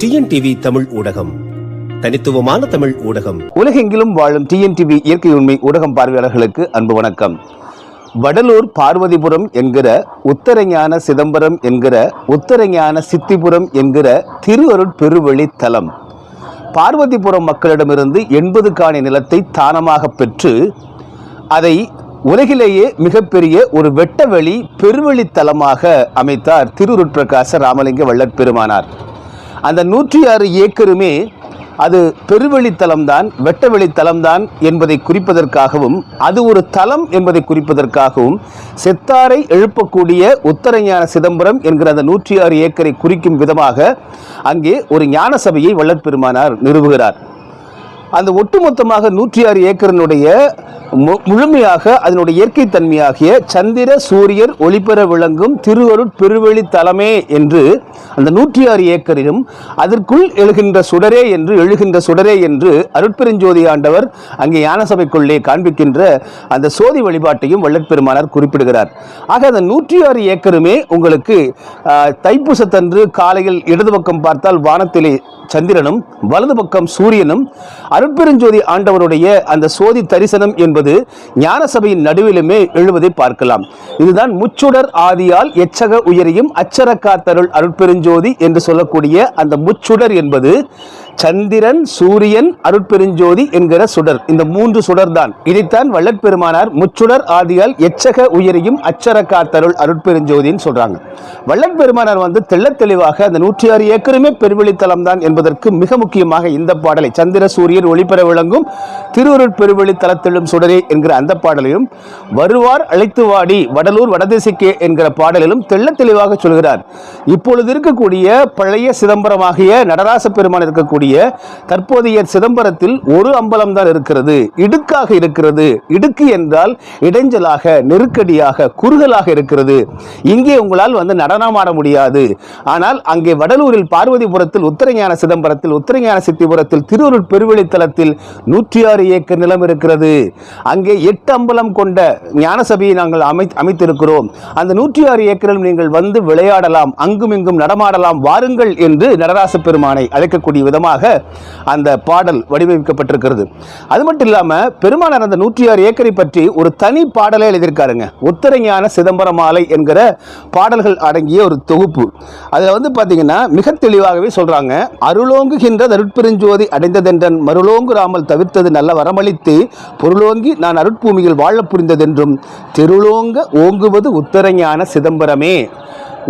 TNTV Tamil ஊடகம், தனித்துவமான தமிழ் ஊடகம். உலகெங்கிலும் வாழும் டிஎன்டிவி இயற்கை உண்மை ஊடகம் பார்வையாளர்களுக்கு அன்பு வணக்கம். வடலூர் பார்வதிபுரம் என்கிற உத்தரஞான சிதம்பரம் என்கிற உத்தரஞான சித்திபுரம் என்கிற திருவருட் பெருவெளி தலம் பார்வதிபுரம் மக்களிடமிருந்து 80 காணி நிலத்தை தானமாக பெற்று அதை உலகிலேயே மிகப்பெரிய ஒரு வெட்டவெளி பெருவெளி தலமாக அமைத்தார் திருருட்பிரகாச ராமலிங்க வள்ளற் பெருமானார். அந்த 106 ஏக்கருமே அது பெருவெளித்தலம்தான், வெட்டவெளித்தலம்தான் என்பதை குறிப்பதற்காகவும், அது ஒரு தலம் என்பதை குறிப்பதற்காகவும் செத்தாரை எழுப்பக்கூடிய உத்தரஞான சிதம்பரம் என்கிற அந்த 106 ஏக்கரை குறிக்கும் விதமாக அங்கே ஒரு ஞான சபையை வள்ளற் பெருமானார் நிறுவுகிறார். அந்த ஒட்டுமொத்தமாக 106 ஏக்கரினுடைய முழுமையாக அதனுடைய இயற்கை தன்மையாகிய சந்திர சூரியர் ஒளிபெற விளங்கும் திருவருட் பெருவெளி தலமே என்று அந்த 106 ஏக்கரிலும் அதற்குள் எழுகின்ற சுடரே என்று அருட்பெருஞ்சோதி ஆண்டவர் அங்கே ஞான சபைக்குள்ளே காண்பிக்கின்ற அந்த சோதி வழிபாட்டையும் வள்ளற் பெருமானார் குறிப்பிடுகிறார். ஆக அந்த 106 ஏக்கருமே உங்களுக்கு தைப்பூசத்தன்று காலையில் இடது பக்கம் பார்த்தால் வானத்திலே சந்திரனும் வலது பக்கம் சூரியனும் அருட்பெருஞ்சோதி ஆண்டவருடைய அந்த சோதி தரிசனம் என்பது ஞான சபையின் நடுவிலுமே எழுவதை பார்க்கலாம். இதுதான் முச்சுடர் ஆதியால் எச்சக உயரியும் அச்சர காத்தருள் அருட்பெருஞ்சோதி என்று சொல்லக்கூடிய அந்த முச்சுடர் என்பது சந்திரன், சூரியன், அருட்பெருஞ்சோதி என்கிற சுடர். இந்த 3 சுடர் தான். இதைத்தான் வள்ளற் பெருமானார் முச்சுடர் ஆதியால் எச்சக உயரியும் அச்சர காத்தருள் அருட்பெருஞ்சோதின்னு சொல்றாங்க. வள்ளற் பெருமானார் தெள்ளத் தெளிவாக அந்த 106 ஏக்கருமே பெருவெளித்தலம் தான் என்பதற்கு மிக முக்கியமாக இந்த பாடலை, சந்திர சூரியர் ஒளிபெற விளங்கும் திருவருட் பெருவெளி தலத்திலும் சுடரே என்கிற அந்த பாடலையும், வருவார் அழைத்து வாடி வடலூர் வடதிசைக்கே என்கிற பாடலிலும் தெள்ளத் தெளிவாக சொல்கிறார். இப்பொழுது இருக்கக்கூடிய பழைய சிதம்பரமாகிய நடராச பெருமான் இருக்கக்கூடிய தற்போதைய சிதம்பரத்தில் ஒரு அம்பலம் தான் இருக்கிறது, இடுக்காக இருக்கிறது. இடுக்கு என்றால் இடைஞ்சலாக, நெருக்கடியாக, குறுகலாக இருக்கிறது. இங்கே உங்களால் நடனமாட முடியாது. ஆனால் அங்கே வடலூரில் பார்வதிபுரத்தில் உத்தரஞான சிதம்பரத்தில் உத்தரஞான சித்திபுரத்தில் திருவருட் பெருவெளி தலத்தில் 106 ஏக்கர் நிலம் இருக்கிறது. அங்கே 8 அம்பலம் கொண்ட ஞான சபையை நாங்கள் அமைத்திருக்கிறோம். அந்த 106 ஏக்கரில் நீங்கள் விளையாடலாம், அங்கும் இங்கும் நடமாடலாம், வாருங்கள் என்று நடராச பெருமானை அழைக்கக்கூடிய விதமாக அந்த பாடல் வடிவமைக்கப்பட்டிருக்கிறது. அது மட்டும் இல்லாம பெருமானார் அந்த 106 ஏக்கரை பற்றி ஒரு தனி பாடலை எழுதியிருக்காருங்க. உத்தரஞான சிதம்பரம் மாலை என்கிற பாடல்கள் அடங்கிய ஒரு தொகுப்பு. அதுல பாத்தீங்கன்னா மிக தெளிவாகவே சொல்றாங்க. அருளோங்குகின்ற அருட்பெருஞ்சோதி அடைந்ததென்றன் மருளோங்கு ராமல் தவிர்த்தது நல்ல வரமளித்து பொருளோங்கி நான் அருட்பூமியில் வாழ புரிந்ததென்றும் திருளோங்க ஓங்குவது உத்தரஞான சிதம்பரமே.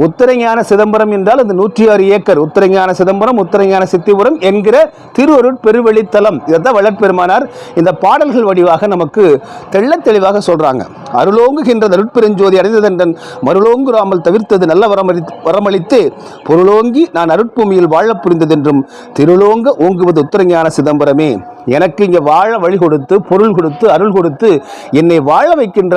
உத்தரஞான சிதம்பரம் என்றால் அந்த 106 ஏக்கர் உத்தரஞான சிதம்பரம், உத்தரஞான சித்திபுரம் என்கிற திருவருட் பெருவெளித்தலம். இதைத்தான் வள்ளற் பெருமானார் இந்த பாடல்கள் வடிவாக நமக்கு தெள்ளத் தெளிவாக சொல்றாங்க. அருளோங்குகின்ற அருட்பெருஞ்சோதி அடைந்ததென்றன் மருளோங்கு ராமல் தவிர்த்தது நல்ல வரமளித்து பொருளோங்கி நான் அருட்பூமியில் வாழ புரிந்ததென்றும் திருளோங்க ஓங்குவது உத்தரஞான சிதம்பரமே. எனக்கு இங்கே வாழ வழி கொடுத்து, பொருள் கொடுத்து, அருள் கொடுத்து என்னை வாழ வைக்கின்ற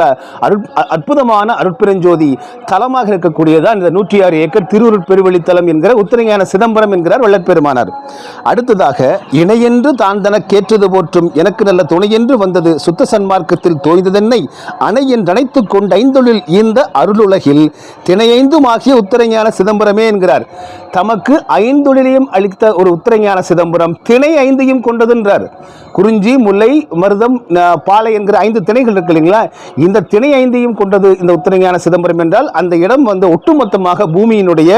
அற்புதமான அருட்பெருஞ்சோதி தலமாக இருக்கக்கூடியதான் இந்த 106 ஏக்கர் திருவருட் பெருவெளித்தலம் என்கிற உத்தரஞான சிதம்பரம் என்கிறார் வள்ளற் பெருமானார். அடுத்ததாக, இணையென்று தான் தனக்கேற்றது போற்றும் எனக்கு நல்ல துணையென்று வந்தது சுத்த சன்மார்க்கத்தில் தோய்ந்ததென்னை அணை என்றனைத்து கொண்ட ஐந்தொழில் இந்த அருளுலகில் திணையைந்தும் ஆகிய உத்தரஞான சிதம்பரமே என்கிறார். தமக்கு 5 தொழிலையும் அளித்த ஒரு உத்தரஞான சிதம்பரம் திணை 5ஐயும் கொண்டதுன்றார். குறிஞ்சி, முல்லை, மருதம், பாலை என்கிற 5 திணைகள் இருக்கு இல்லைங்களா? இந்த திணை 5ஐயும் கொண்டது இந்த உத்தரஞான சிதம்பரம் என்றால் அந்த இடம் ஒட்டுமொத்தமாக பூமியினுடைய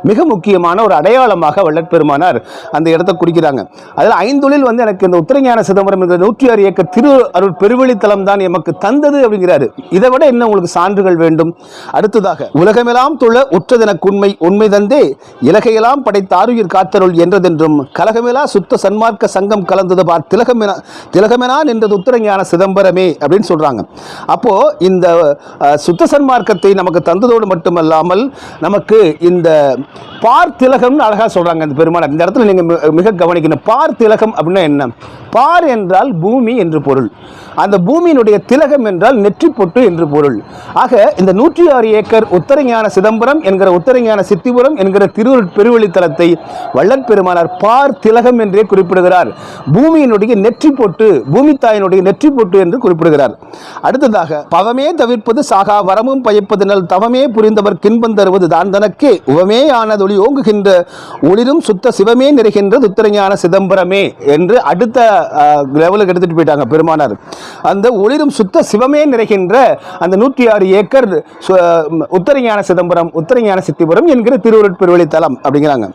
மிக முக்கியமான ஒரு அடையாளமாக வள்ளற் பெருமானார் அந்த இடத்தை குறிக்கிறாங்க. அதில் 5 தொழில் எனக்கு இந்த உத்தரஞான சிதம்பரம் என்கிற 106 ஏக்கர் திரு அருள் பெருவெளித்தலம் தான் எமக்கு தந்தது அப்படிங்கிறாரு. இதை விட என்ன உங்களுக்கு சான்றுகள் வேண்டும்? அடுத்ததாக, உலகமெல்லாம் தொழ உற்றதெனக்குண்மை உண்மை தந்தே இலகையெல்லாம் படைத்த ஆருயிர் காத்தருள் என்றதென்றும் கலகமெலா சுத்த சன்மார்க்க சங்கம் கலந்தது பார் திலகமெனா நின்றது உத்தரஞான சிதம்பரமே அப்படின்னு சொல்றாங்க. அப்போ இந்த சுத்த சன்மார்க்கத்தை நமக்கு தந்ததோடு மட்டுமல்லாமல் நமக்கு இந்த பார் திலகம்னு அழகா சொல்றாங்க இந்த பெருமானார். இந்த இடத்துல நீங்க மிக கவனிக்கணும். பார் திலகம் அப்படின்னா என்ன? பார் என்றால் பூமி என்று பொருள். அந்த பூமியினுடைய திலகம் என்றால் நெற்றி பொட்டு என்று பொருள். ஆக இந்த 106 ஏக்கர் உத்தரஞான சிதம்பரம் என்கிற உத்தரஞான சித்திபுரம் என்கிற திருவெளித்தலத்தை வள்ளற் பெருமானார் பார் திலகம் என்றே குறிப்பிடுகிறார். பூமியினுடைய நெற்றி பொட்டு, பூமி தாயினுடைய நெற்றி பொட்டு என்று குறிப்பிடுகிறார். அடுத்ததாக, பவமே தவிர்ப்பது சாகா வரமும் பயப்பதினால் தவமே புரிந்தவர் கின்பம் தருவது தான் தனக்கே உவமே ஆனதொளி ஓங்குகின்ற ஒளிரும் சுத்த சிவமே நிறைகின்றது உத்தரஞான சிதம்பரமே என்று அடுத்த லெவலுக்கு எடுத்துட்டு போயிட்டாங்க பெருமானார். அந்த ஒளிரும் சுத்த சிவமே நிறைகின்ற அந்த 106 ஏக்கர் உத்தரஞான சிதம்பரம் உத்தரஞான சித்திபுரம் என்கிற திருவருட்பெருவெளித்தலம் அப்படிங்கிறாங்க.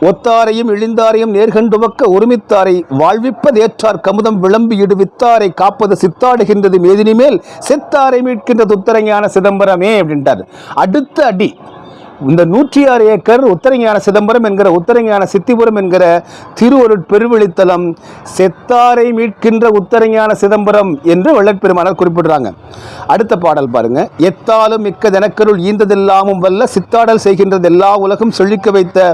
ஒத்தாரையும் இழிந்தாரையும் நேர்கண்டுவக்க ஒருமித்தாரை வாழ்விப்பதேற்றார் கமுதம் விளம்பி இடுவித்தாரை காப்பது சித்தாடுகின்றது மேதினி மேல் செத்தாரை மீட்கின்றது உத்தரஞான சிதம்பரமே அப்படின்ட்டார். அடுத்த அடி இந்த 106 ஏக்கர் உத்தரஞான சிதம்பரம் என்கிற உத்தரஞான சித்திபுரம் என்கிற திருவருட்பெருவெளித்தலம் செத்தாரை மீட்கின்ற உத்தரஞான சிதம்பரம் என்று வள்ளற் பெருமானார் குறிப்பிடுறாங்க. அடுத்த பாடல் பாருங்க. எத்தாலும் மிக்க தனக்கருள் ஈந்ததெல்லாமும் வல்ல சித்தாடல் செய்கின்றது எல்லா உலகம் சொல்லிக்க வைத்த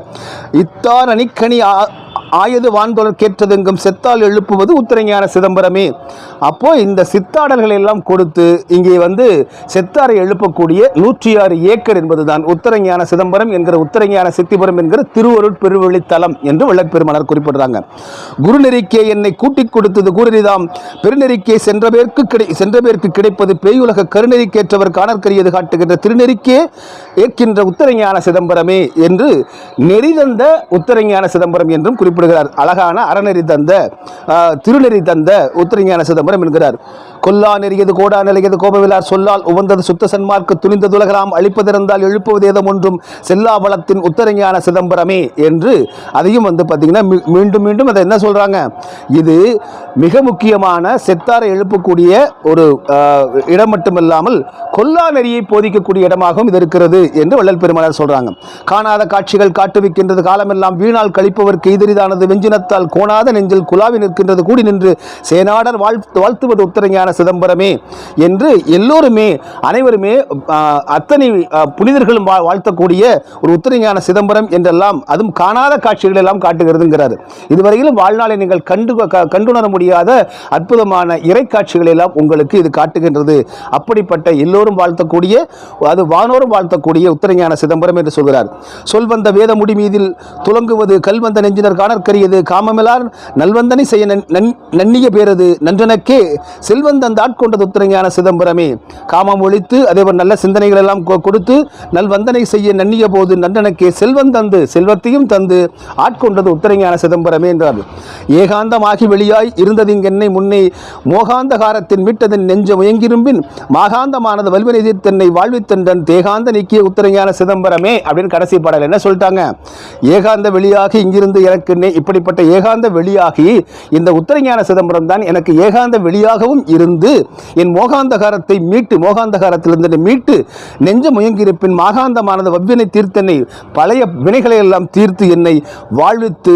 இத்தார் அணிக்கணி ஆயது வான்தொடர் கேட்டதெங்கும் செத்தால் எழுப்புவது உத்தரஞான சிதம்பரமே. அப்போ இந்த சித்தாடல்களை எல்லாம் கொடுத்து இங்கே வந்து செத்தாரை எழுப்பக்கூடிய 106 ஏக்கர் என்பதுதான் உத்தரஞான சிதம்பரம் என்கிற உத்தரஞான சித்திபுரம் என்கிற திருவருட்பெருவெளித்தலம் என்று வள்ளற் பெருமானார் குறிப்பிடுறாங்க. குருநெறிக்கே என்னை கூட்டிக் கொடுத்தது கூறிதாம் பெருநெறிக்கே சென்றபேருக்கு கிடைப்பது பேயுலக கருநெறிக்கேற்றவர் காணற்கரியது காட்டுகின்ற திருநெறிக்கே ஏற்கின்ற உத்தரஞான சிதம்பரமே என்று நெறிதந்த உத்தரஞான சிதம்பரம் என்றும் குறிப்பிடுகிறார். அழகான அறநெறி தந்த திருநெறி தந்த உத்தரஞான சிதம்பரம் என்கிறார். கொல்லா நெறியது கோடா நிலையது கோபவிலார் சொல்லால் உவந்தது சுத்த சன்மார்க்கு துணிந்தது உலகலாம் அழிப்பதிருந்தால் எழுப்புவது ஏதம் ஒன்றும் செல்லா வளத்தின் உத்தரஞான சிதம்பரமே என்று அதையும் வந்து பார்த்தீங்கன்னா மீண்டும் மீண்டும் அதை என்ன சொல்றாங்க, இது மிக முக்கியமான செத்தாரை எழுப்பக்கூடிய ஒரு இடம் மட்டுமில்லாமல் கொல்லா நெறியை போதிக்கக்கூடிய இடமாகவும் இது இருக்கிறது என்று வள்ளல் பெருமானார் சொல்றாங்க. காணாத காட்சிகள் காட்டுவிக்கின்றது காலமெல்லாம் வீணால் கழிப்பவர்க்கு எதிரிதானது வெஞ்சினத்தால் கோணாத நெஞ்சில் குலாவி நிற்கின்றது கூடி நின்று சேனாடர் வாழ்த்துவது உத்தரஞான சிதம்பரமே என்று எல்லோருமே அனைவருமே அத்தனை புனிதர்களும் வாழ்த்தக்கூடிய ஒரு உத்தரஞான சிதம்பரம் என்றெல்லாம் அதுவும் காணாத காட்சிகள் எல்லாம் காட்டுகிறதுங்கிறார். இதுவரையிலும் வாழ்நாளை நீங்கள் கண்டுணர முடியாத அற்புதமான இறை காட்சிகள் எல்லாம் உங்களுக்கு இது காட்டுகின்றது. அப்படிப்பட்ட எல்லோரும் வாழ்த்தக்கூடிய அது வானோரும் வாழ்த்தக்கூடிய உத்தரஞான சிதம்பரம் என்று சொல்கிறார். சொல்வந்த வேத முடி மீதில் துலங்குவது கல்வந்த நெஞ்சினர் காணற்கரியது காமமெலார் நல்வந்தனை செய்ய நன்னிய பேரது நன்றனக்கே செல்வந்த ஆட்கொண்டது உத்தரஞான சிதம்பரமே. காமம் ஒழித்து அதேபோல் நல்ல சிந்தனைகள் எல்லாம் கொடுத்து நல்வந்தனை செய்ய நன்னிய போது நன்றனக்கே செல்வம் தந்து செல்வத்தையும் தந்து ஆட்கொண்டது உத்தரஞான சிதம்பரமே என்றார். ஏகாந்தமாகி வெளியாய் இருந்ததிங்கென்னை முன்னே மோகாந்தகாரத்தின் மீட்டதன் நெஞ்ச முயங்கிரும்பின் மாகாந்தமானது வல்வினை தன்னை வாழ்வித்தன்றன் தேகாந்த நீக்கிய உத்தரஞான சிதம்பரமே அப்படின்னு கடைசி பாடல் என்ன சொல்லிட்டாங்க, ஏகாந்த வெளியாகி இங்கிருந்து எனக்கு இப்படிப்பட்ட ஏகாந்த வெளியாகி இந்த உத்தரஞான சிதம்பரம் தான் எனக்கு ஏகாந்த வெளியாகவும் இருந்து என் மோகாந்தகாரத்தை மீட்டு மோகாந்தகாரத்திலிருந்து மீட்டு நெஞ்ச முயங்கிருப்பின் மாகாந்தமானது வவ்வினை தீர்த்தனை பழைய வினைகளை எல்லாம் தீர்த்து என்னை வாழ்வித்து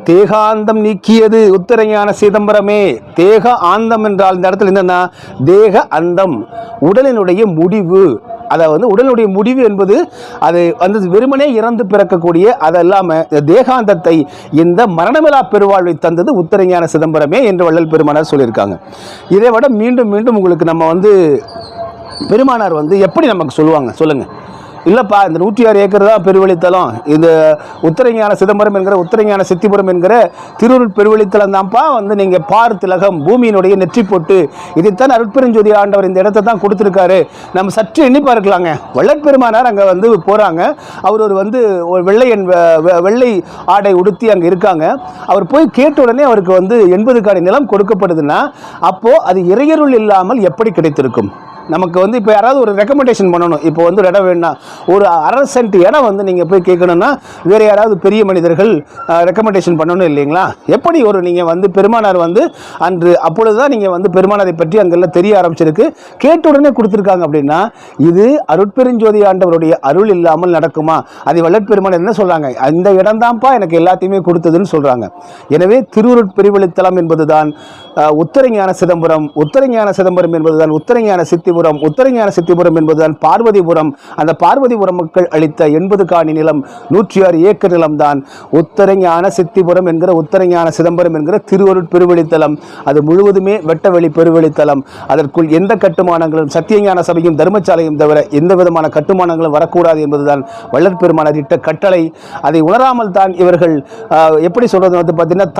தேகாந்தம் நீக்கியது உத்தரஞான சிதம்பரமே. தேக ஆந்தம் என்றால் இந்த இடத்துல என்னன்னா தேக அந்தம் உடலினுடைய முடிவு. அதாவது உடலுடைய முடிவு என்பது அது வந்து வெறுமனே இறந்து பிறக்கக்கூடிய அதெல்லாம தேகாந்தத்தை இந்த மரணமிலா பெருவாழ்வை தந்தது உத்தரஞான சிதம்பரமே என்று வள்ளல் பெருமானார் சொல்லியிருக்காங்க. இதை விட மீண்டும் மீண்டும் உங்களுக்கு நம்ம வந்து பெருமானார் வந்து எப்படி நமக்கு சொல்லுவாங்க சொல்லுங்க. இல்லைப்பா இந்த 106 ஏக்கர் தான் பெருவெளித்தலம், இந்த உத்தரஞான சிதம்பரம் என்கிற உத்தரஞான சித்திபுரம் என்கிற திருவருட் பெருவெளித்தலம் தான்ப்பா வந்து நீங்கள் பார் திலகம் பூமியினுடைய நெற்றி போட்டு இதைத்தான் அருட்பெருஞ்சோதி ஆண்டவர் இந்த இடத்தை தான் கொடுத்துருக்காரு. நம்ம சற்று எண்ணி பார்க்கலாங்க. வள்ளற் பெருமானார் அங்கே வந்து போகிறாங்க. அவர் ஒரு வந்து ஒரு வெள்ளை ஆடை உடுத்தி அங்கே இருக்காங்க. அவர் போய் கேட்ட உடனே அவருக்கு வந்து 80 காணி நிலம் கொடுக்கப்படுதுன்னா அப்போது அது இறையருள் இல்லாமல் எப்படி கிடைத்திருக்கும்? நமக்கு வந்து இப்போ யாராவது ஒரு ரெக்கமெண்டேஷன் பண்ணணும், இப்போ வந்து ஒரு இடம் வேணும்னா ஒரு 1/2 சென்ட் இடம் வந்து நீங்கள் போய் கேட்கணும்னா வேறு யாராவது பெரிய மனிதர்கள் ரெக்கமெண்டேஷன் பண்ணணும் இல்லைங்களா? எப்படி ஒரு நீங்கள் வந்து பெருமானார் வந்து அன்று அப்பொழுது தான் நீங்கள் வந்து பெருமானாரை பற்றி அங்கெல்லாம் தெரிய ஆரம்பிச்சிருக்கு, கேட்ட உடனே கொடுத்துருக்காங்க அப்படின்னா இது அருட்பெருஞ்சோதி ஆண்டவருடைய அருள் இல்லாமல் நடக்குமா? அதை வள்ளற் பெருமானார் என்ன சொல்கிறாங்க, அந்த இடம் தான்ப்பா எனக்கு எல்லாத்தையுமே கொடுத்ததுன்னு சொல்கிறாங்க. எனவே திருவருட் பெருவெளித்தலம் என்பதுதான் உத்தரஞான சிதம்பரம், உத்தரஞான சிதம்பரம் என்பதுதான் உத்தரஞான சித்தி சித்திபுரம், உத்தரஞான சித்திபுரம் என்பதுதான் பார்வதிபுரம். அந்த பார்வதிபுரம் மக்கள் அளித்த 80 காணி நிலம் 106 ஏக்கர் நிலம்தான் உத்தரஞான சித்திபுரம் என்கிற உத்தரஞான சிதம்பரம் என்கிற திருவருட் பெருவெளித்தலம். அது முழுவதுமே வெட்டவெளி பெருவெளித்தலம். அதற்குள் எந்த கட்டுமானங்களும் சத்தியஞான சபையும் தர்மசாலையும் தவிர எந்த விதமான கட்டுமானங்களும் வரக்கூடாது என்பதுதான் வள்ளற் பெருமானார் இட்ட கட்டளை. அதை உணராமல் தான் இவர்கள் எப்படி சொல்றது வந்து பார்த்தீங்கன்னா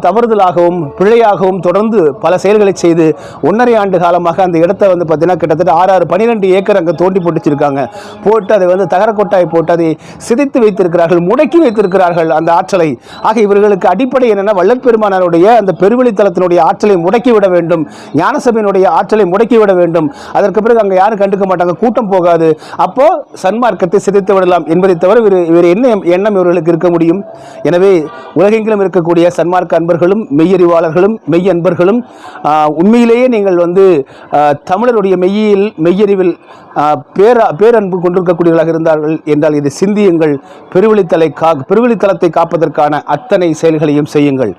தவறுதலாகவும் பிழையாகவும் தொடர்ந்து பல செயல்களை செய்து 1.5 ஆண்டு காலமாக அந்த இடத்தை வந்து பார்த்தீங்கன்னா கிட்டத்தட்ட 12 ஏக்கர் அங்கே தோண்டி போட்டுச்சிருக்காங்க. போட்டு அதை வந்து தகரக்கொட்டாய் போட்டு அதை சிதைத்து வைத்திருக்கிறார்கள், முடக்கி வைத்திருக்கிறார்கள் அந்த ஆற்றலை. ஆக இவர்களுக்கு அடிப்படை என்னன்னா வள்ளற் பெருமானாருடைய அந்த பெருவெளித்தலத்தினுடைய ஆற்றலை முடக்கிவிட வேண்டும், ஞானசபையினுடைய ஆற்றலை முடக்கிவிட வேண்டும். அதற்கு பிறகு அங்கே யாரும் கண்டுக்க மாட்டாங்க, கூட்டம் போகாது. அப்போ சன்மார்க்கத்தை சிதைத்து விடலாம் என்பதை தவிர வேறு என்ன எண்ணம் இவர்களுக்கு இருக்க முடியும்? எனவே உலகெங்கிலும் இருக்கக்கூடிய சன்மார்க்க அன்பர்களும் மெய்யறிவாளர்களும் மெய் அன்பர்களும் உண்மையிலேயே நீங்கள் வந்து தமிழருடைய மெய்யறிவில் பேரன்பு கொண்டிருக்கக்கூடியவர்களாக இருந்தார்கள் என்றால் இதை சிந்தியுங்கள். பெருவெளித்தலத்தை காப்பதற்கான அத்தனை செயல்களையும் செய்யுங்கள்.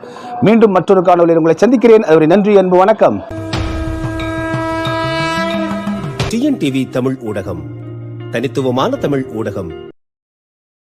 மீண்டும் மற்றொரு காணொலியில் உங்களை சந்திக்கிறேன். அதுவரை நன்றி, அன்பு, வணக்கம். டிஎன்டிவி தமிழ் ஊடகம், தனித்துவமான தமிழ் ஊடகம்.